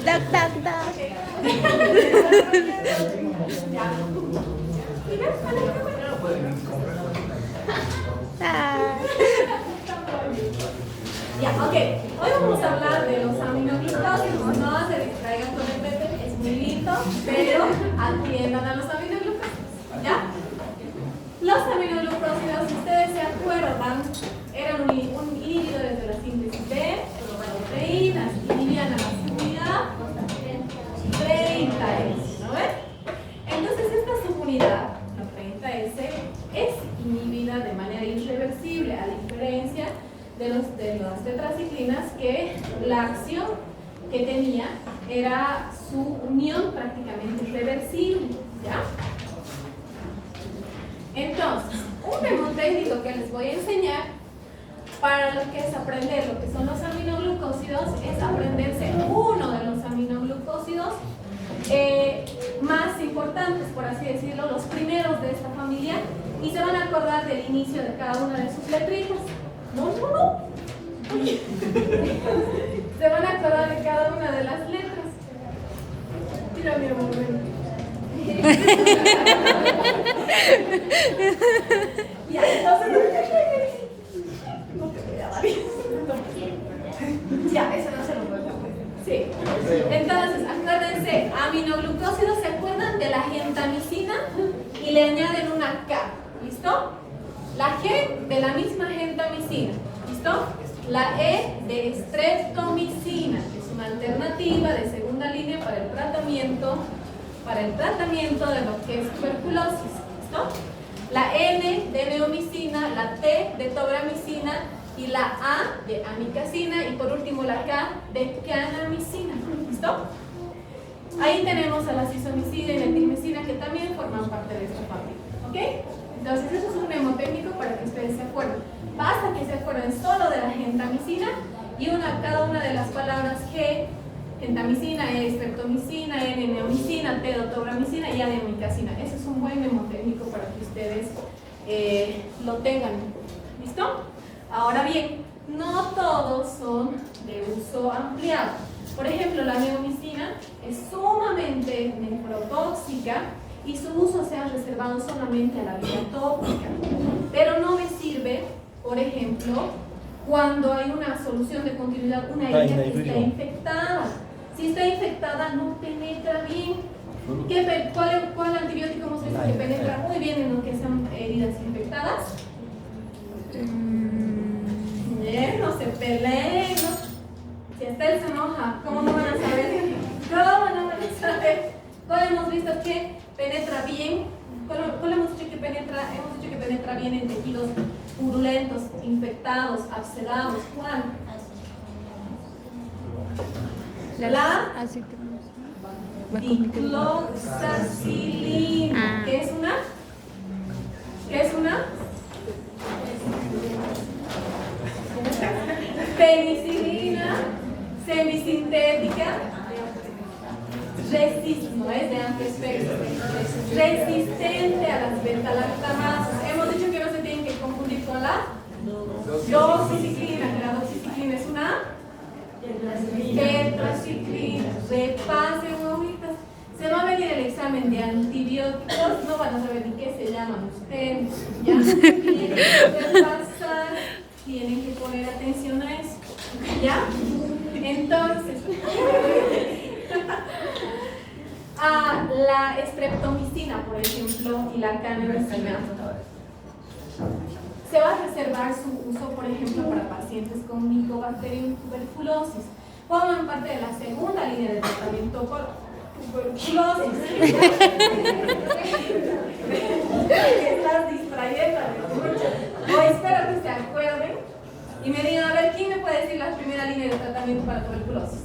Tac, tac, tac. Ah. Ya, ok. Hoy vamos a hablar de los aminoglucósidos. No se distraigan con el bebé, es muy lindo, pero atiendan a los aminoglucósidos. ¿Ya? Los aminoglucósidos, si ustedes se acuerdan, eran inhibidores de la síntesis de proteínas, inhibían a la subunidad 30S, ¿no ven? Entonces esta subunidad, la 30S, es inhibida de manera irreversible, a diferencia de las tetraciclinas, que la acción que tenía era su unión prácticamente irreversible, ¿ya? Entonces, un mnemotécnico que les voy a enseñar para lo que es aprender lo que son los aminoglucósidos es aprenderse uno de los aminoglucósidos más importantes, por así decirlo, los primeros de esta familia, y se van a acordar del inicio de cada una de sus letritas. No. Se van a acordar de cada una de las letras. Mira, mi amor, ven. Ya, entonces no te voy a dar. Ya, eso no se lo puedo hacer. Sí. Entonces, acuérdense, aminoglucósidos, ¿se acuerdan de la gentamicina? Y le añaden una K. ¿Listo? La G de la misma gentamicina. ¿Listo? La E de streptomicina, que es una alternativa de segunda línea para el tratamiento de lo que es tuberculosis. ¿Listo? La N de neomicina, la T de tobramicina y la A de amicacina, y por último la K de canamicina. ¿Listo? Ahí tenemos a la cisomicina y la metilmicina, que también forman parte de esta familia. ¿Ok? Entonces eso es un mnemotécnico para que ustedes se acuerden. Basta que se acuerden solo de la gentamicina y cada una de las palabras G, gentamicina, E, streptomicina, N, neomicina, T, tobramicina y A de amicacina. Ese es un buen mnemotécnico para que ustedes lo tengan. ¿Listo? Ahora bien, no todos son de uso ampliado. Por ejemplo, la neomicina es sumamente nefrotóxica y su uso se ha reservado solamente a la vía tópica. Pero no me sirve, por ejemplo, cuando hay una solución de continuidad, una herida que está infectada. Si está infectada, no penetra bien. ¿Cuál antibiótico hemos visto que penetra muy bien en lo que son heridas infectadas? No se peleen, ¿no? Si Estel se enoja, ¿cómo no van a saber? ¿Cómo no van a saber? ¿Cuál hemos visto que penetra bien? ¿Cuál hemos dicho que penetra? Hemos dicho que penetra bien en tejidos purulentos, infectados, abscedados. ¿Cuál? La dicloxacilina. ¿Qué es una? ¿Qué es una? Penicilina semisintética, no es de antiespectro, resistente a las beta-lactamasas. Hemos dicho que no se tienen que confundir con la doxiciclina, que la doxiciclina es una tetraciclina. Repasen, ahorita. Se va a venir el examen de antibióticos, no van a saber ni qué se llaman ustedes. Ya tienen que repasar, tienen que poner atención a eso. ¿Ya? Entonces, la streptomicina, por ejemplo, y la canamicina, se va a reservar su uso, por ejemplo, para pacientes con Mycobacterium tuberculosis. Forman parte de la segunda línea de tratamiento por tuberculosis. Estás distrayendo. O espero que se acuerden y me digan, a ver, ¿quién me puede decir la primera línea de tratamiento para tuberculosis?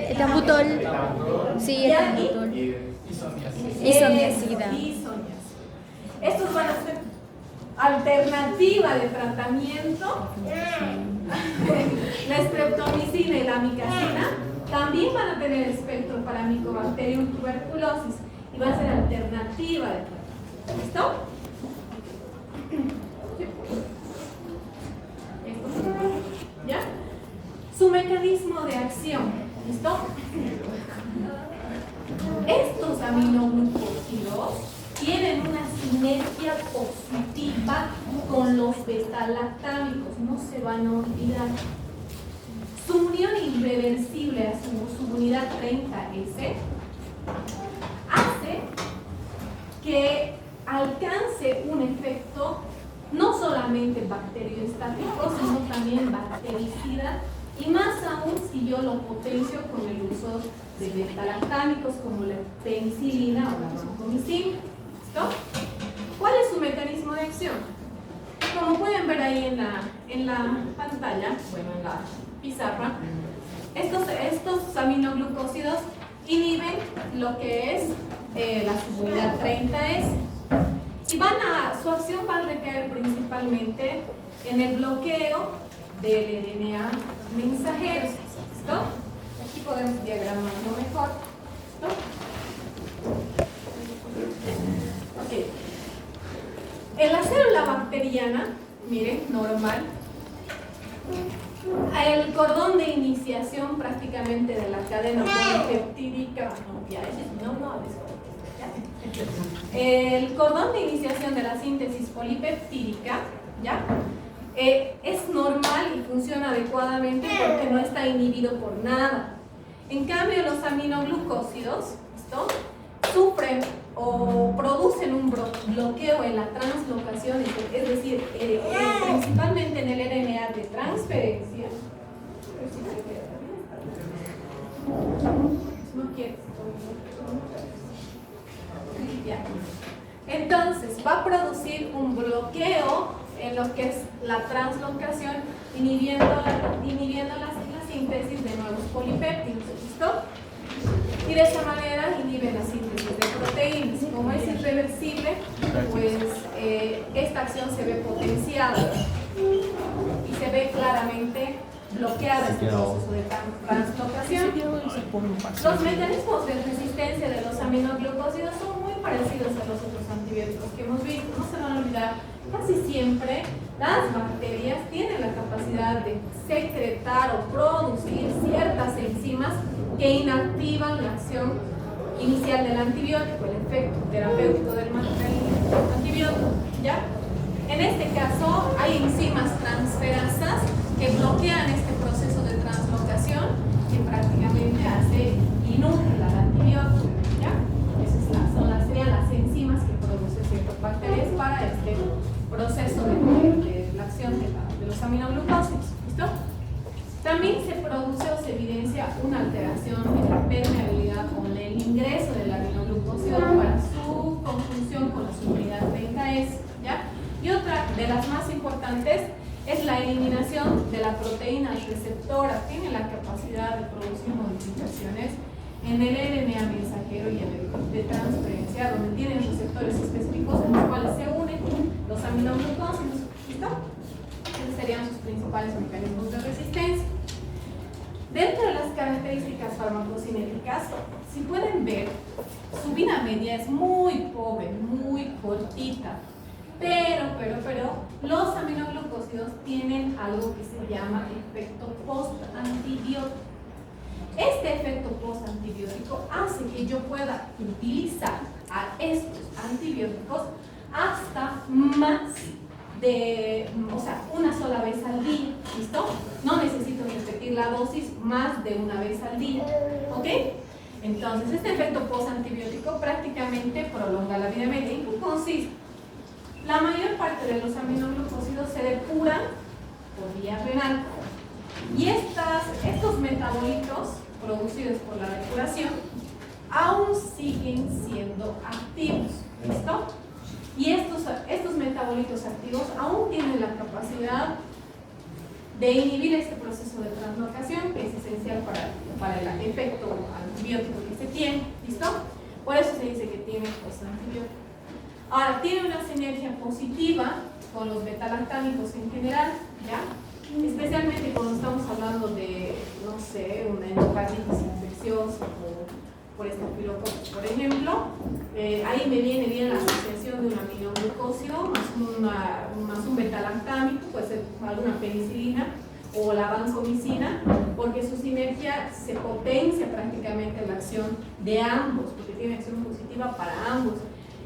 Etambutol, sí, etambutol, isoniazida. Estos van a ser alternativa de tratamiento. La streptomicina y la amicacina también van a tener espectro para Mycobacterium tuberculosis y va a ser alternativa de tratamiento. ¿Listo? ¿Ya? Su mecanismo de acción. ¿Listo? Estos aminoglucósidos tienen una sinergia positiva con los beta-lactámicos, no se van a olvidar. Su unión irreversible a su subunidad 30S hace que alcance un efecto no solamente bacterioestático, sino también bactericida, y más aún si yo lo potencio con el uso de beta-lactámicos como la penicilina o la vancomicina. ¿Listo? ¿Cuál es su mecanismo de acción? Como pueden ver ahí en la pantalla, bueno, en la pizarra, estos aminoglucósidos inhiben lo que es la subunidad 30S y su acción va a recaer principalmente en el bloqueo del RNA mensajero. ¿Listo? Aquí podemos diagramarlo mejor. ¿Listo? Ok. En la célula bacteriana, miren, normal, el cordón de iniciación prácticamente de la cadena polipeptídica, el cordón de iniciación de la síntesis polipeptídica, ¿ya? Es normal y funciona adecuadamente porque no está inhibido por nada. En cambio, los aminoglucósidos, ¿listo?, sufren o producen un bloqueo en la translocación, es decir, principalmente en el RNA de transferencia. No quiere. Ya. Entonces, va a producir un bloqueo en lo que es la translocación, inhibiendo la síntesis de nuevos polipéptidos. ¿Listo? Y de esa manera inhibe la síntesis de proteínas. Como es irreversible, pues esta acción se ve potenciada y se ve claramente bloqueada este proceso de translocación. Los mecanismos de resistencia de los aminoglucósidos son muy parecidos a los otros antibióticos que hemos visto. No se van a olvidar, casi siempre las bacterias tienen la capacidad de secretar o producir ciertas enzimas que inactivan la acción inicial del antibiótico, el efecto terapéutico del antibiótico, ¿ya? En este caso hay enzimas transferasas que bloquean este proceso de translocación que prácticamente hace inútil al antibiótico, ¿ya? Esas serían las enzimas que producen ciertas bacterias para este proceso de la acción de los aminoglucósidos. ¿Listo? También se produce o se evidencia una alteración en la permeabilidad o en el ingreso del aminoglucósido para su conjunción con la subunidad 30S, ¿ya? Y otra de las más importantes es la eliminación de la proteína receptora. Tiene la capacidad de producir modificaciones en el RNA mensajero y en el de transferencia, donde tienen receptores específicos en los cuales se unen los aminoglucósidos. ¿Listo? Esos serían sus principales mecanismos de resistencia. Dentro de las características farmacocinéticas, si pueden ver, su vida media es muy pobre, muy cortita, pero los aminoglucósidos tienen algo que se llama efecto post-antibiótico. Este efecto post-antibiótico hace que yo pueda utilizar a estos antibióticos hasta más de, una sola vez al día, ¿listo? No necesito repetir la dosis más de una vez al día, ¿ok? Entonces, este efecto post-antibiótico prácticamente prolonga la vida media. ¿En qué consiste? La mayor parte de los aminoglucósidos se depuran por vía renal y estos metabolitos producidos por la depuración aún siguen siendo activos, ¿listo? Y estos metabolitos activos aún tienen la capacidad de inhibir este proceso de translocación que es esencial para el efecto antibiótico que se tiene, ¿listo? Por eso se dice que tiene post-antibiótico. Ahora, tiene una sinergia positiva con los beta-lactámicos en general, ¿ya? Especialmente cuando estamos hablando de, no sé, una endocarditis infecciosa o por estafilococcus, por ejemplo, ahí me viene bien la asociación de una vancomicina, porque su sinergia se potencia prácticamente la acción de ambos, porque tiene acción positiva para ambos.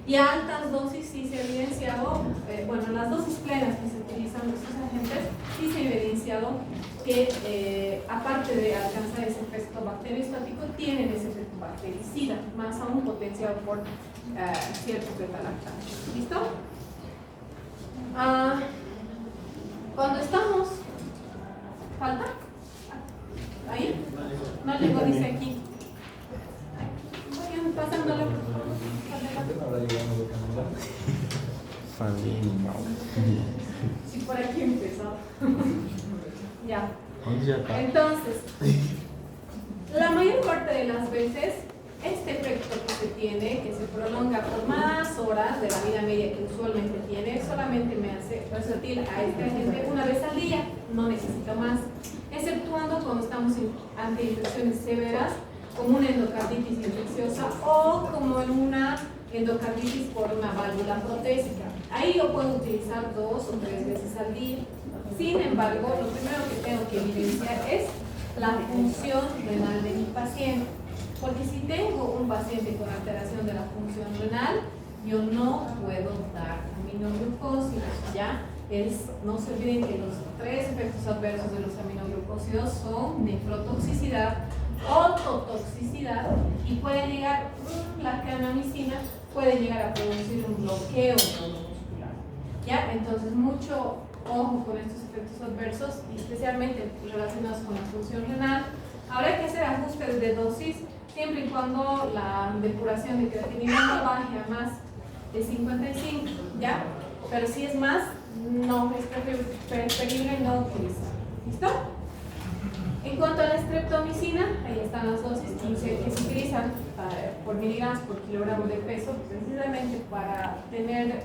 Y a altas dosis sí se ha evidenciado, bueno, las dosis plenas que se utilizan estos agentes, sí se ha evidenciado que aparte de alcanzar ese efecto bacteriostático, tienen ese efecto bactericida, más aún potenciado por ciertos beta-lactanos. ¿Listo? Cuando estamos... ¿Falta? ¿Ahí? No llegó, dice aquí. Vayan pasándole, por favor. Sí, por aquí empezó. Ya. Entonces, la mayor parte de las veces, este efecto que se tiene, que se prolonga por más horas de la vida media que usualmente tiene, solamente me hace versátil a este agente una vez al día, no necesito más, exceptuando cuando estamos ante infecciones severas, como una endocarditis infecciosa o como en una endocarditis por una válvula protésica. Ahí yo puedo utilizar 2 o 3 veces al día. Sin embargo, lo primero que tengo que evidenciar es la función renal de mi paciente. Porque si tengo un paciente con alteración de la función renal, yo no puedo dar aminoglucósidos, ¿ya? No se olviden que los 3 efectos adversos de los aminoglucósidos son nefrotoxicidad, ototoxicidad y puede llegar, la cannamicina puede llegar a producir un bloqueo neuromuscular, ¿ya? Entonces, mucho ojo con estos efectos adversos, especialmente relacionados con la función renal. Habrá que hacer ajustes de dosis siempre y cuando la depuración de creatinina no baje a más de 55, ¿ya? Pero si es más, no, es preferible no utilizar. ¿Listo? En cuanto a la streptomicina, ahí están las dosis que se utilizan por miligramos por kilogramo de peso, precisamente para tener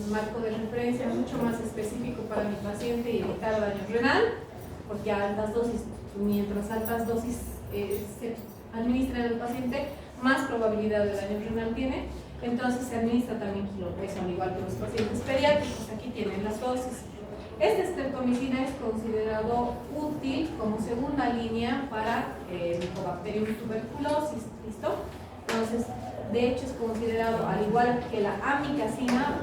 un marco de referencia mucho más específico para mi paciente y evitar daño renal, porque a altas dosis, mientras altas dosis se administran al paciente, más probabilidad de daño renal tiene. Entonces se administra también kilopeso, al igual que los pacientes pediátricos. Aquí tienen las dosis. Esta streptomicina es considerado útil como segunda línea para Mycobacterium tuberculosis. ¿Listo? Entonces, de hecho es considerado, al igual que la amicacina,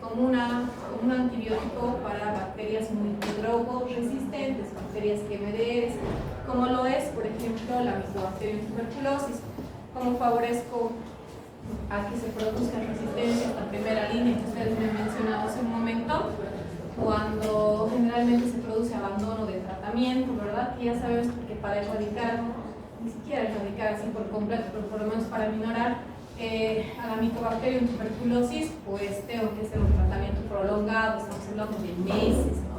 como un antibiótico para bacterias multidrogoresistentes, bacterias QMDRs, como lo es, por ejemplo, la Mycobacterium tuberculosis. Como favorezco a que se produzca resistencia a la primera línea que ustedes me han mencionado hace un momento, cuando generalmente se produce abandono de tratamiento, ¿verdad? Que ya sabemos que para erradicar, ni siquiera erradicar así por completo, pero por lo menos para minorar a la Mycobacterium tuberculosis, pues tengo que hacer un tratamiento prolongado, estamos hablando de meses, ¿no?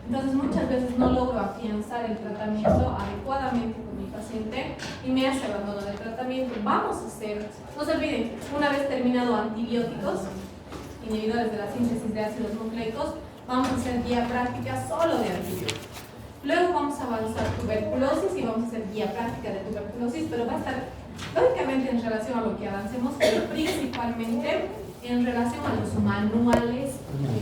Entonces muchas veces no logro afianzar el tratamiento adecuadamente con mi paciente y me hace abandono de tratamiento. Vamos a hacer, no se olviden, una vez terminado antibióticos, inhibidores de la síntesis de ácidos nucleicos, vamos a hacer guía práctica solo de antibióticos. Luego vamos a avanzar tuberculosis y vamos a hacer guía práctica de tuberculosis, pero va a estar lógicamente en relación a lo que avancemos, pero principalmente en relación a los manuales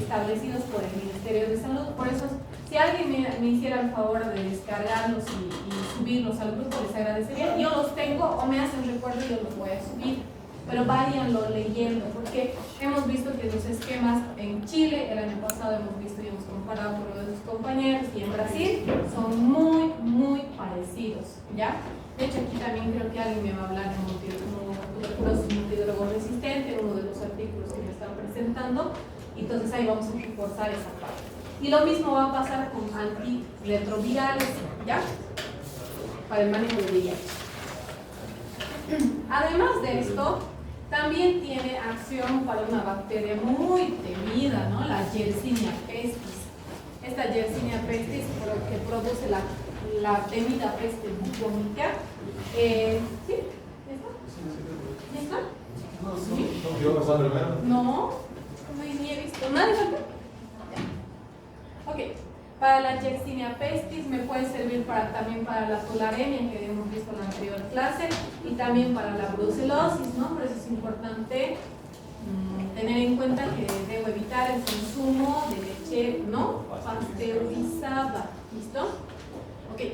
establecidos por el Ministerio de Salud. Por eso, si alguien me hiciera el favor de descargarlos y subirlos al grupo, les agradecería. Yo los tengo o me hacen recuerdo y yo los voy a subir, pero váyanlo leyendo, porque hemos visto que los esquemas en Chile, el año pasado hemos visto y hemos comparado con los de sus compañeros, y en Brasil son muy parecidos, ¿ya? De hecho, aquí también creo que alguien me va a hablar de tuberculosis multidrogoresistente, uno de los artículos que me están presentando, entonces ahí vamos a reforzar esa parte. Y lo mismo va a pasar con antirretrovirales, ¿ya? Para el manejo de VIH. Además de esto, también tiene acción para una bacteria muy temida, ¿no? La Yersinia pestis. Esta Yersinia pestis, que produce la temida peste bubónica. ¿Sí? ¿Ya está? No, no he visto. ¿Nadie falta? Ok. Para la Yersinia pestis me puede servir también para la tularemia que hemos visto en la anterior clase, y también para la brucelosis, ¿no? Por eso es importante tener en cuenta que debo evitar el consumo de leche no pasteurizada. ¿Listo? Ok.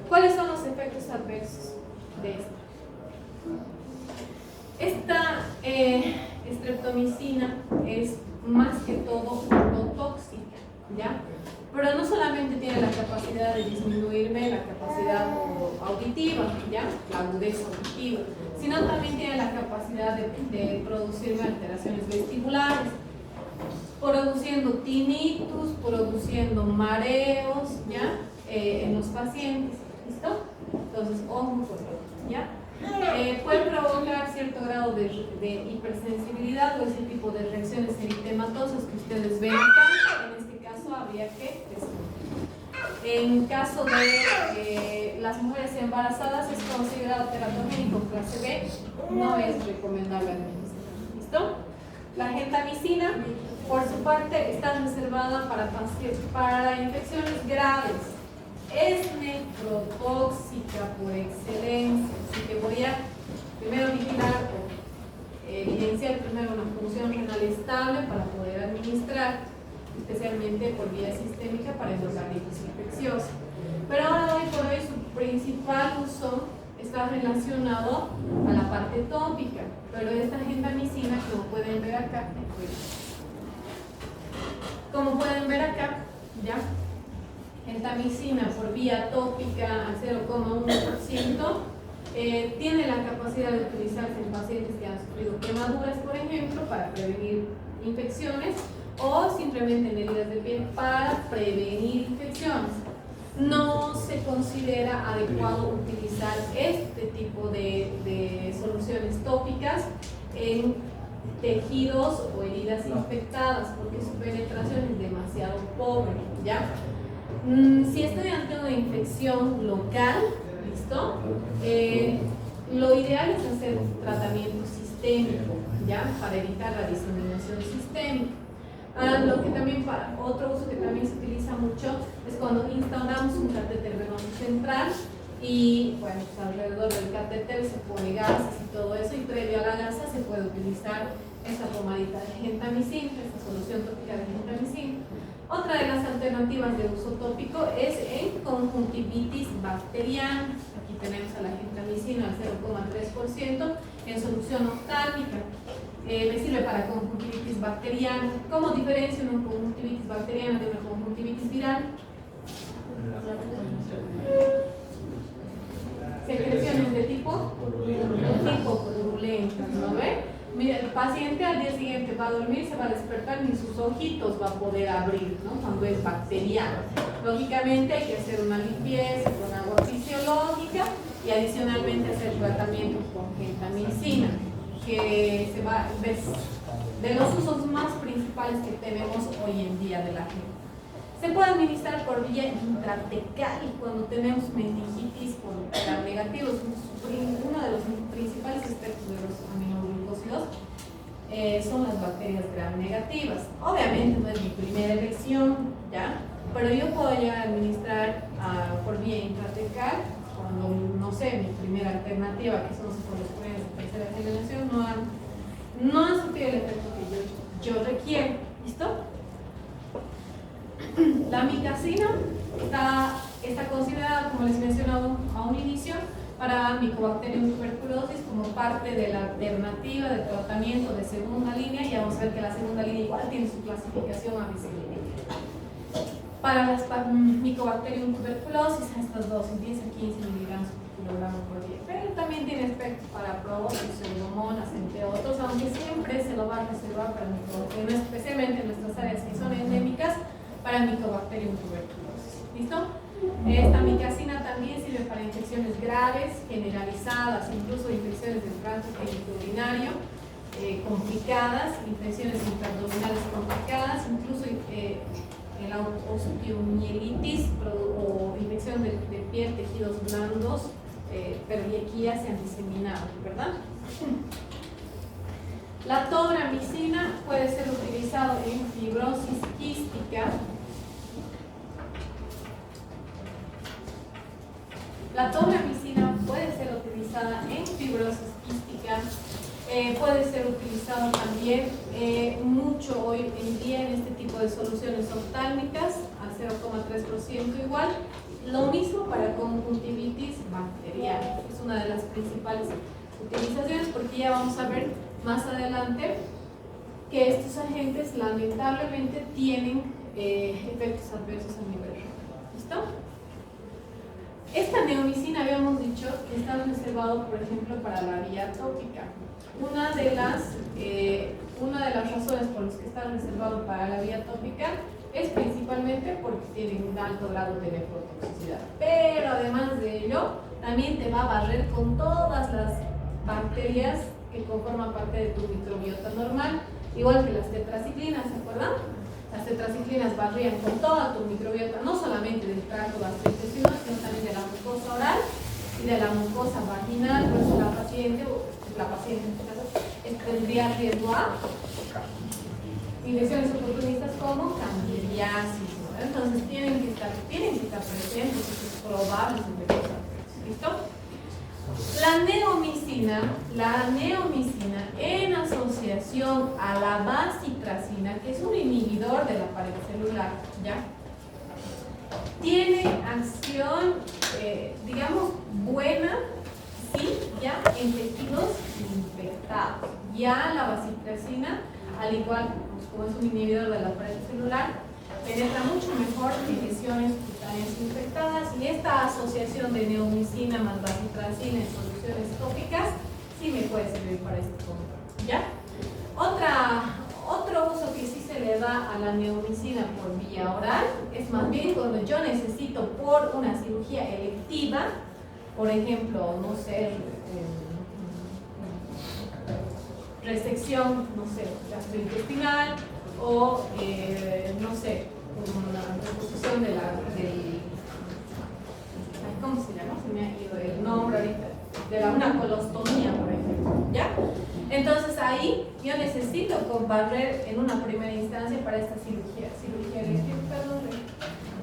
¿Cuáles son los efectos adversos de esta? Esta streptomicina es más que todo tóxica, ¿ya? Pero no solamente tiene la capacidad de disminuirme la capacidad auditiva, ¿ya? La agudeza auditiva, sino también tiene la capacidad de producirme alteraciones vestibulares, produciendo tinnitus, produciendo mareos, ¿ya? En los pacientes, ¿listo? Entonces, ojo con ello, ¿ya? Puede provocar cierto grado de hipersensibilidad o ese tipo de reacciones eritematosas que ustedes ven acá. En este caso habría que descartar. En caso de las mujeres embarazadas es considerado teratogénico clase B, no es recomendable administrar. ¿Listo? La gentamicina, por su parte, está reservada para infecciones graves. Es nefrotóxica por excelencia, así que voy a primero vigilar o evidenciar primero una función renal estable para poder administrar, especialmente por vía sistémica para endocarditis infecciosa. Pero ahora hoy por hoy su principal uso está relacionado a la parte tópica, pero esta gentamicina, como pueden ver acá, ¿ya? Gentamicina por vía tópica al 0,1%, tiene la capacidad de utilizarse en pacientes que han sufrido quemaduras, por ejemplo, para prevenir infecciones, o simplemente en heridas de piel para prevenir infecciones. No se considera adecuado utilizar este tipo de soluciones tópicas en tejidos o heridas infectadas porque su penetración es demasiado pobre, ¿ya? Si estoy ante una infección local, ¿listo? Lo ideal es hacer tratamiento sistémico, ¿ya? Para evitar la diseminación sistémica. Lo que también, otro uso que también se utiliza mucho es cuando instauramos un catéter venoso central y, bueno, pues alrededor del catéter se pone gases y todo eso, y previo a la gasa se puede utilizar esta pomadita de gentamicina, esta solución tópica de gentamicina. Otra de las alternativas de uso tópico es en conjuntivitis bacteriana. Aquí tenemos a la gentamicina al 0,3% en solución oftálmica. Me sirve para conjuntivitis bacteriana. ¿Cómo diferencia una conjuntivitis bacteriana de una conjuntivitis viral? Secreciones de tipo purulenta, ¿no ve? Mira, el paciente al día siguiente va a dormir, se va a despertar, ni sus ojitos va a poder abrir, ¿no? Cuando es bacteriano. Lógicamente hay que hacer una limpieza con agua fisiológica y adicionalmente hacer tratamiento con gentamicina, que se va de los usos más principales que tenemos hoy en día de la gente. Se puede administrar por vía intratecal cuando tenemos meningitis por gram negativos. Uno de los principales aspectos de los aminoglucósidos son las bacterias gram negativas. Obviamente no es mi primera elección, ¿ya? Pero yo puedo llegar a administrar por vía intratecal cuando, no sé, mi primera alternativa, que son los ciclosporines de tercera generación, no han surtido el efecto que yo requiero. ¿Listo? La amicacina está considerada, como les mencionaba a un inicio, para Mycobacterium tuberculosis como parte de la alternativa de tratamiento de segunda línea, y vamos a ver que la segunda línea igual tiene su clasificación ABCD. Para las Mycobacterium tuberculosis, estas dosis 10 a 15 miligramos por kilogramo por día, pero también tiene efectos para proboscis, pseudomonas, entre otros, aunque siempre se lo va a reservar para Mycobacterium, especialmente en nuestras áreas que son endémicas, para Mycobacterium tuberculosis. ¿Listo? Esta amicacina también sirve para infecciones graves, generalizadas, incluso infecciones del tracto genitourinario complicadas, infecciones intraabdominales complicadas, incluso la osteomielitis o infección de piel, tejidos blandos, perdiaquías se han diseminado, ¿verdad? La tobramicina puede ser utilizado en fibrosis quística. La tobramicina puede ser utilizada en fibrosis quística, puede ser utilizado también mucho hoy en día en este tipo de soluciones oftálmicas, a 0,3% igual, Lo mismo para conjuntivitis bacteriana. Es una de las principales utilizaciones porque ya vamos a ver más adelante que estos agentes lamentablemente tienen efectos adversos a nivel renal. ¿Listo? Esta neomicina habíamos dicho que está reservado, por ejemplo, para la vía tópica. Una de las razones por las que está reservado para la vía tópica es principalmente porque tiene un alto grado de nefrotoxicidad. Pero además de ello, también te va a barrer con todas las bacterias que conforman parte de tu microbiota normal, igual que las tetraciclinas, ¿se acuerdan? Las tetraciclinas barrían con toda tu microbiota, no solamente del tracto gastrointestinal, sino también de la mucosa oral y de la mucosa vaginal. Por eso la paciente en este caso tendría riesgo a infecciones oportunistas como candidiasis, ¿no? Entonces tienen que estar presentes esos probables efectos adversos. ¿Listo? La neomicina en asociación a la bacitracina, que es un inhibidor de la pared celular, ¿ya? Tiene acción, digamos, buena, sí, ya en tejidos infectados. Ya la bacitracina, al igual como es un inhibidor de la pared celular, penetra mucho mejor en lesiones cutáneas infectadas, y esta asociación de neomicina más bacitracina en soluciones tópicas sí me puede servir para este control, ¿ya? Otro uso que sí se le da a la neomicina por vía oral es más bien cuando yo necesito por una cirugía electiva, por ejemplo, no sé, resección, no sé, gastrointestinal, o no sé, una reposición del ¿cómo se llama? Se me ha ido el nombre ahorita, una colostomía, por ejemplo, ¿ya? Entonces ahí yo necesito barrer en una primera instancia para esta cirugía electiva,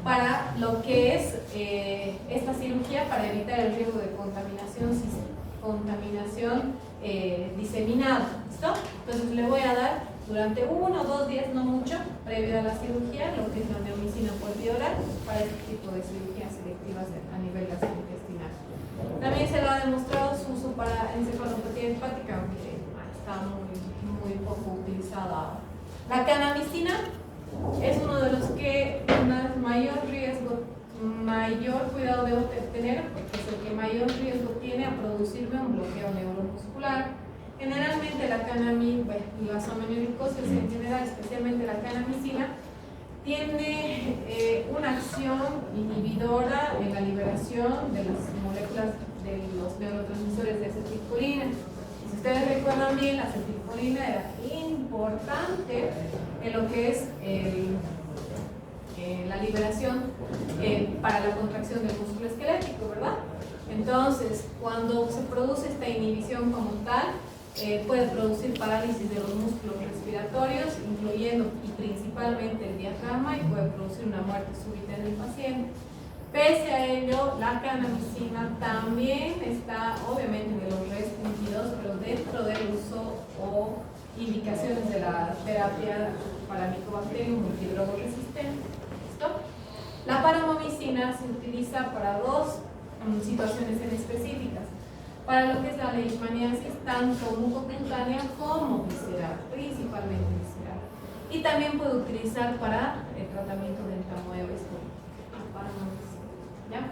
para lo que es esta cirugía, para evitar el riesgo de contaminación diseminada. ¿Listo? Entonces le voy a dar durante 1 o 2 días, no mucho, previo a la cirugía, lo que es la neomicina por vía oral para este tipo de cirugías selectivas a nivel gastrointestinal. También se lo ha demostrado su uso para encefalopatía hepática, aunque está muy poco utilizada. La canamicina es uno de los que mayor cuidado debo tener, porque es el que mayor riesgo tiene a producirme un bloqueo neuromuscular. Generalmente las aminoglutosas en general, especialmente la canamicina, tiene una acción inhibidora en la liberación de las moléculas de los neurotransmisores de acetilcolina. Si ustedes recuerdan bien, la acetilcolina era importante en lo que es la liberación para la contracción del músculo esquelético, ¿verdad? Entonces, cuando se produce esta inhibición como tal, puede producir parálisis de los músculos respiratorios, incluyendo y principalmente el diafragma, y puede producir una muerte súbita en el paciente. Pese a ello, la canamicina también está obviamente de los restringidos, pero dentro del uso o indicaciones de la terapia para Mycobacterium multidrogo resistente. ¿Listo? La paramomicina se utiliza para 2 situaciones en específicas. Para lo que es la leishmaniasis, tanto mucocutánea como visceral, principalmente visceral. Y también puede utilizar para el tratamiento del tamoeo histórico. ¿Ya?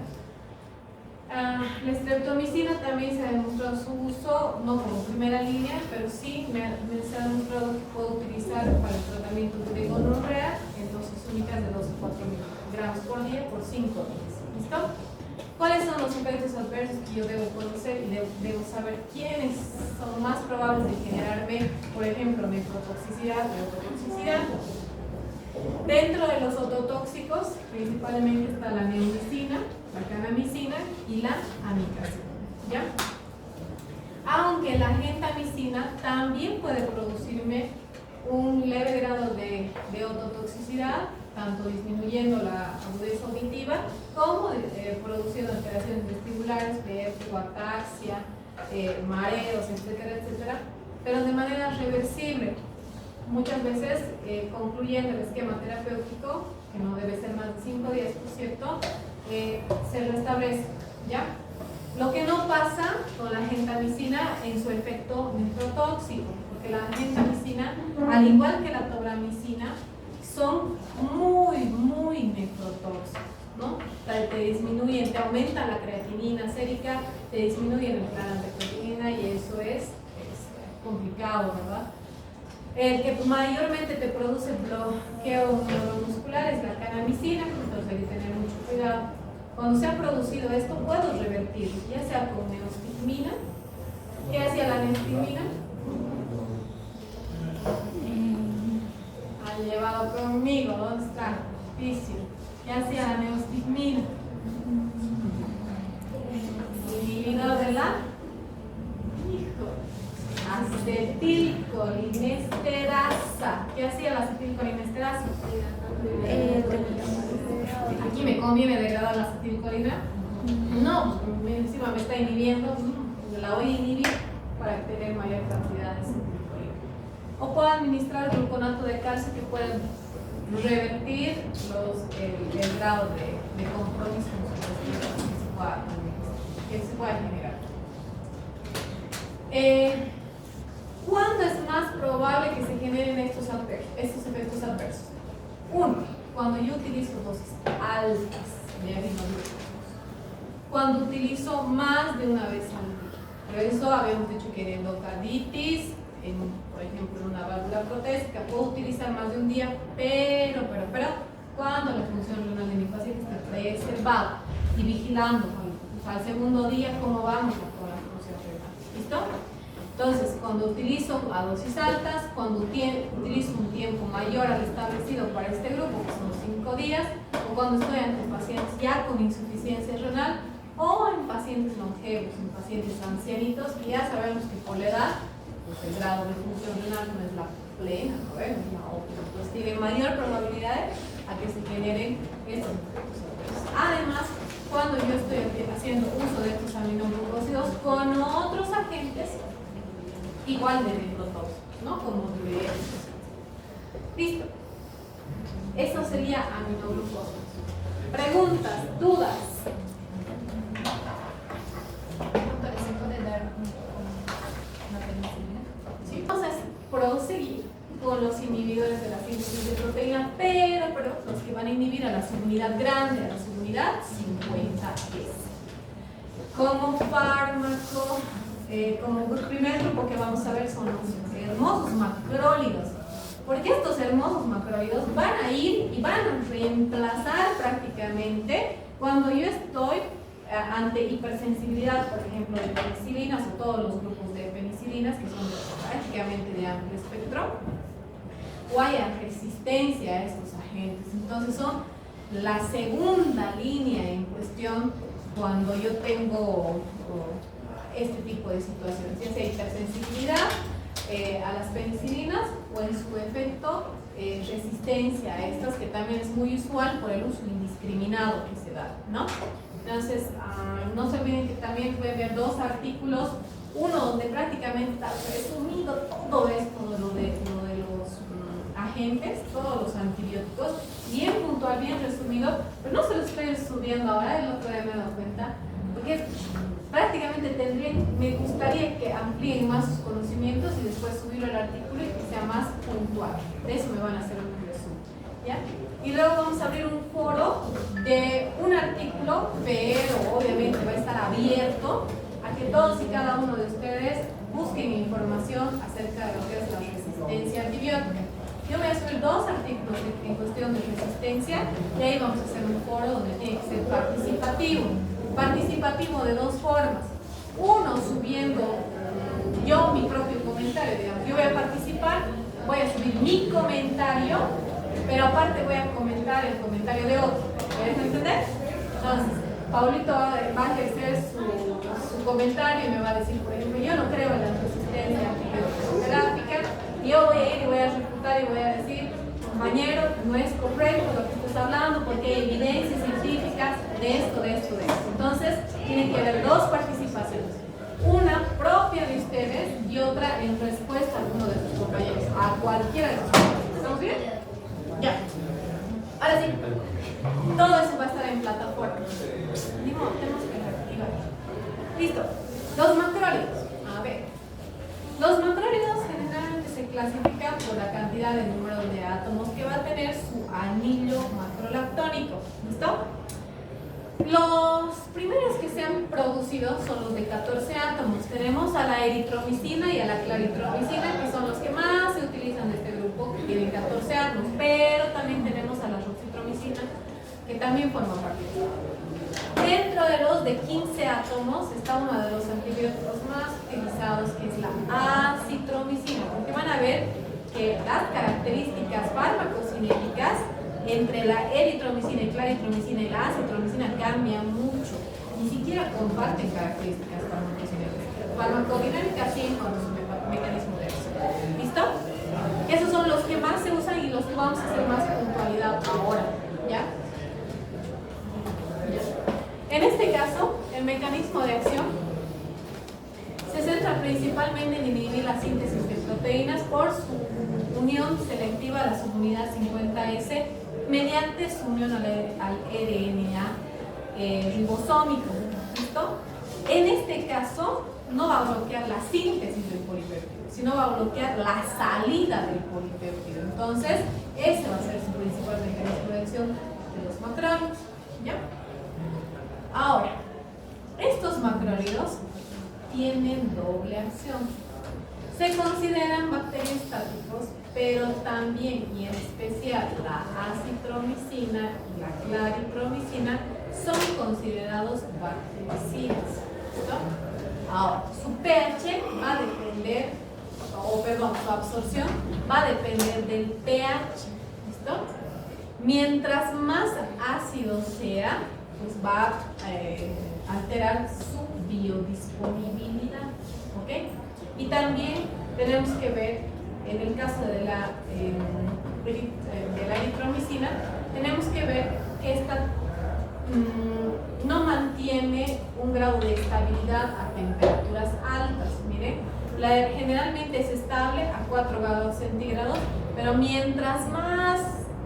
La streptomicina también se ha demostrado su uso, no como primera línea, pero sí se ha demostrado que puede utilizar para el tratamiento de gonorrea en dosis únicas de 2 a 4 miligramos por día por 5 días. ¿Listo? ¿Cuáles son los efectos adversos que yo debo conocer y debo saber quiénes son más probables de generarme, por ejemplo, nefrotoxicidad o ototoxicidad? Dentro de los ototóxicos, principalmente está la neomicina, la canamicina y la amikacina, ¿ya? Aunque la gentamicina también puede producirme un leve grado de ototoxicidad, tanto disminuyendo la agudeza auditiva como produciendo alteraciones vestibulares, vértigo, ataxia, mareos, etcétera, etcétera, pero de manera reversible. Muchas veces, concluyendo el esquema terapéutico, que no debe ser más de 5 días, por cierto, se restablece, ¿ya? Lo que no pasa con la gentamicina en su efecto nefrotóxico, porque la gentamicina, al igual que la tobramicina, son muy nefrotóxicos, ¿no? Te disminuyen, te aumentan la creatinina sérica, te disminuyen el plan de creatinina y eso es complicado, ¿verdad? El que mayormente te produce bloqueo neuromuscular es la canamicina, entonces hay que tener mucho cuidado. Cuando se ha producido esto, puedo revertir, ya sea con neostigmina. ¿Qué hacía la neostigmina? Ha llevado conmigo, ¿dónde está? Difícil. ¿Qué hacía la neostigmina? Inhibidor de la acetilcolinesterasa. ¿Qué hacía la acetilcolinesterasa? Aquí me conviene degradar la acetilcolina. No, encima me está inhibiendo. La voy a inhibir para tener mayor cantidad de acetilcolina. O puedo administrar gluconato de calcio que puede revertir el grado de compromiso que se pueda generar. ¿Cuándo es más probable que se generen estos efectos adversos? Uno, cuando yo utilizo dosis altas de aminoglucósidos. Cuando utilizo más de una vez al día. Por eso habíamos dicho que en endocarditis, por ejemplo, en una válvula protésica, puedo utilizar más de un día, pero cuando la función renal de mi paciente esté preservada y vigilando al segundo día cómo vamos con la función renal. ¿Listo? Entonces, cuando utilizo a dosis altas, cuando utilizo un tiempo mayor al establecido para este grupo, que son 5 días, o cuando estoy ante pacientes ya con insuficiencia renal, o en pacientes longevos, en pacientes ancianitos, que ya sabemos que por la edad, pues el grado de función renal no es la plena, ¿no? Es la óptima. Pues tiene mayor probabilidad a que se generen estos efectos adversos. Además, cuando yo estoy haciendo uso de estos aminoglucósidos con otros agentes, igual de nefrotóxicos, ¿no? Como diuréticos. Listo. Eso sería aminoglucósidos. Preguntas, dudas. ¿Se puede dar una penicilina? Sí. Vamos a proseguir con los inhibidores de la síntesis de proteína, pero los que van a inhibir a la subunidad grande, a la subunidad 50S. Como fármaco, como primer grupo que vamos a ver son los hermosos macrólidos, porque estos hermosos macrólidos van a ir y van a reemplazar prácticamente cuando yo estoy ante hipersensibilidad, por ejemplo, de penicilinas o todos los grupos de penicilinas que son prácticamente de amplio espectro, o haya resistencia a estos agentes. Entonces son la segunda línea en cuestión cuando yo tengo este tipo de situaciones, ya sea hipersensibilidad a las penicilinas o en su efecto resistencia a estas, que también es muy usual por el uso indiscriminado que se da, ¿no? Entonces, no se olviden que también pueden ver 2 artículos, uno donde prácticamente está resumido todo esto, lo de los agentes, todos los antibióticos, bien puntual, bien resumido, pero no se lo estoy subiendo ahora, el otro día me he dado cuenta, porque prácticamente me gustaría que amplíen más sus conocimientos y después subirlo al artículo y que sea más puntual. De eso me van a hacer un resumen, ¿ya? Y luego vamos a abrir un foro de un artículo, pero obviamente va a estar abierto a que todos y cada uno de ustedes busquen información acerca de lo que es la resistencia antibiótica. Yo voy a subir 2 artículos en cuestión de resistencia y ahí vamos a hacer un foro donde tiene que ser participativo. Participativo de 2 formas. Uno, subiendo yo mi propio comentario, digamos, yo voy a participar, voy a subir mi comentario, pero aparte voy a comentar el comentario de otro. ¿Puedes entender? Entonces, Paulito va a ejercer su comentario y me va a decir, por ejemplo, yo no creo en la resistencia antibiótico-terápica, y yo voy a ir y voy a refutar y voy a decir, compañero, no es correcto lo que estás hablando porque hay evidencias científicas de esto. Entonces, tienen que haber 2 participaciones. Una propia de ustedes y otra en respuesta a alguno de sus compañeros, a cualquiera de los compañeros. ¿Estamos bien? Ya. Ahora sí, todo eso va a estar en plan. plataforma. Digo, tenemos que reactivar. Listo. Los macrólidos. A ver. Los macrólidos generalmente se clasifican por la cantidad de número de átomos que va a tener su anillo macrolactónico. ¿Listo? Los primeros que se han producido son los de 14 átomos. Tenemos a la eritromicina y a la claritromicina, que son los que más se utilizan de este grupo, que tienen 14 átomos, pero también tenemos a la roxitromicina, que también forma parte de esto. Dentro de los de 15 átomos está uno de los antibióticos más utilizados, que es la acitromicina, porque van a ver que las características farmacocinéticas entre la eritromicina y claritromicina y la acitromicina cambian mucho. Ni siquiera comparten características farmacocinéticas. Farmacodinámicas sí con su mecanismo de acción. ¿Listo? Esos son los que más se usan y los que vamos a hacer más puntualidad ahora. ¿Ya? En este caso, el mecanismo de acción se centra principalmente en inhibir la síntesis de proteínas por su unión selectiva a la subunidad 50S mediante su unión al RNA ribosómico. ¿Listo? En este caso, no va a bloquear la síntesis del polipéptido, sino va a bloquear la salida del polipéptido. Entonces, ese va a ser su principal mecanismo de acción de los macrólidos. ¿Ya? Ahora, estos macrólidos tienen doble acción. Se consideran bacteriostáticos, pero también y en especial la acitromicina y la claritromicina son considerados bactericidas. ¿Listo? Ahora, su pH va a depender, su absorción va a depender del pH. ¿Listo? Mientras más ácido sea, pues va a alterar su biodisponibilidad. ¿Ok? Y también tenemos que ver, en el caso de la eritromicina, tenemos que ver que esta no mantiene un grado de estabilidad a temperaturas altas. Miren, generalmente es estable a 4 grados centígrados, pero mientras más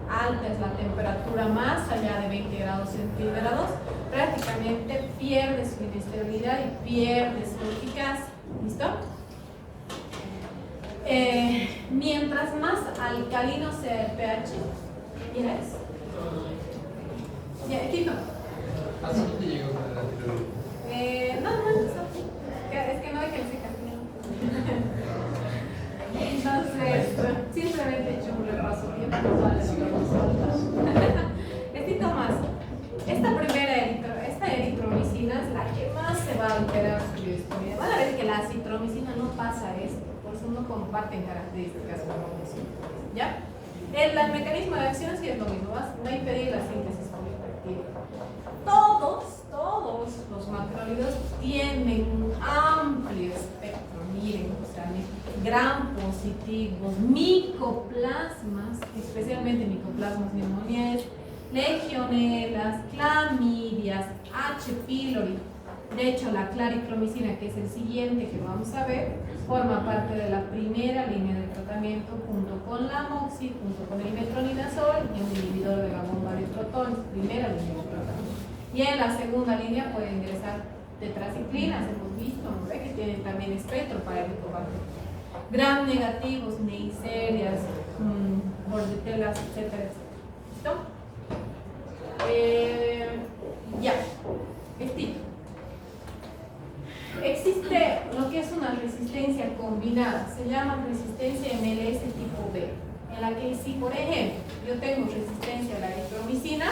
alta es la temperatura, más allá de 20 grados centígrados, prácticamente pierde su inestabilidad y pierde su eficacia. ¿Listo? Mientras más alcalino sea el pH, mira eso. Ya, Tito. ¿Hasta dónde llegó con el anterior? No, es que no hay que decir Entonces, simplemente he hecho un repaso bien puntual de lo que Estito más. Esta eritromicina es la que más se va a alterar su biodisponibilidad. Van a ver que la acitromicina no pasa esto, por eso no comparten características farmacológicas. ¿Ya? El mecanismo de acción sí es lo mismo, va a impedir la síntesis polipéptica. Todos los macrólidos tienen un amplio espectro, miren, o sea, gram positivos, micoplasmas, especialmente micoplasmas pneumoniae, legionelas, clamidias, H. pylori. De hecho, la claritromicina, que es el siguiente que vamos a ver, forma parte de la primera línea de tratamiento junto con la amoxi, junto con el metronidazol y un inhibidor de la bomba de protones, primera línea de tratamiento. Y en la segunda línea puede ingresar tetraciclinas, hemos visto, ¿no ve? Que tienen también espectro para el helicobacter. Gram negativos, neiserias, bordetelas, etcétera, etcétera. ¿Listo? Ya, estilo. Existe lo que es una resistencia combinada, se llama resistencia MLS tipo B, en la que si, por ejemplo, yo tengo resistencia a la eritromicina,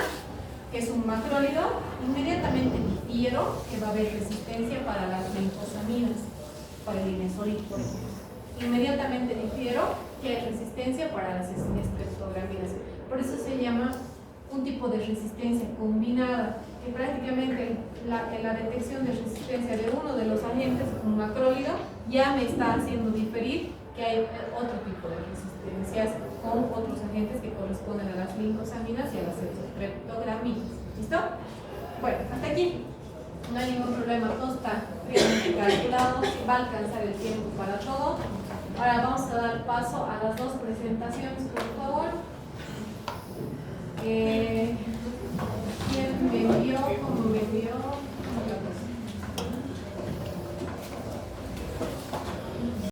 que es un macrólido, inmediatamente difiero que va a haber resistencia para las linfosaminas, para el inesolic, por ejemplo. Inmediatamente difiero que hay resistencia para las streptograminas. Por eso se llama un tipo de resistencia combinada, que prácticamente la detección de resistencia de uno de los agentes, un macrólido, ya me está haciendo diferir que hay otro tipo de resistencias con otros agentes que corresponden a las lincosaminas y a las streptograminas. ¿Listo? Bueno, hasta aquí no hay ningún problema, todo está fríamente calculado, va a alcanzar el tiempo para todo. Ahora vamos a dar paso a las dos presentaciones, por favor.